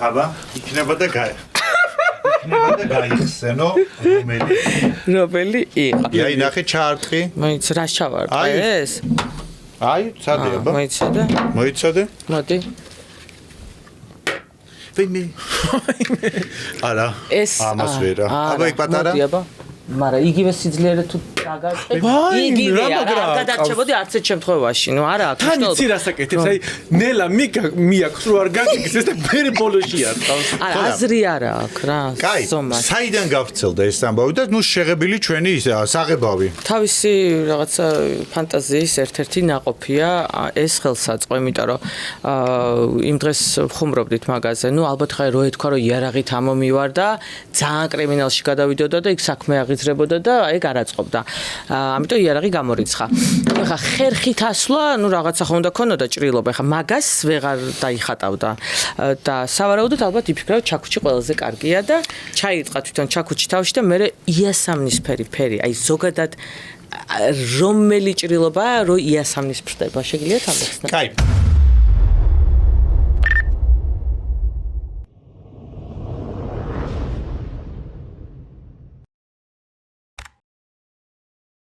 აბა, იქნება და გაიხსენო რომელი იყო. აი, ნახე ჩაარტყი. მოიც რა ჩავარტყე ეს? აი, ცადე აბა. მოიცადე? მოიცადე? მოდი. ვინმე? არა. ეს ამას ვერა. აბა იქ პატარა. მოდი აბა. მაგრამ იგივე სიძლიერე თუ დაგაწყე. იგივე რა გადარჩებოდი არც ერთ შემთხვევაში. ნუ არა აქვს. თან იცი რასაკეთებს? აი ნელა მიაქვს რო არ გაგიგეს ეს და მე ბოლოში არ ყავს. არა აზრი არა აქვს რა. კაი, საიდან გავრცელდა ეს ამბავი და ნუ შეღებილი ჩვენი საღებავი. თავისი რაღაცა ფანტაზიის ერთ-ერთი ნაყოფია ეს ხელსაწყო, იმიტომ რომ იმ დღეს ხუმრობდით მაღაზიაზე. ნუ ალბათ ხარ რო ეთქვა რომ იარაღით ამომივარ და ძალიან კრიმინალში გადავიდოდა და იქ საქმე აღიზრებოდა და ეგ არ აწყობდა. ამიტომ იარაღი გამორიცხა. ეხა ხერხით ასვლა, ნუ რაღაცა ხომ უნდა ქონოდა ჭრილობა. ეხა მაგას ვეღარ დაიხატავდა. და სავარაუდოდ ალბათ იფიქრა რომ ჩაქუჩი ყველაზე კარგია და ჩაირწყა თვითონ ჩაქუჩი თავში და მე იასამნისფერი ფერი, აი ზოგადად რომელი ჭრილობაა, რომ იასამნისფრდება. შეგიძლიათ ამბობთ? კაი.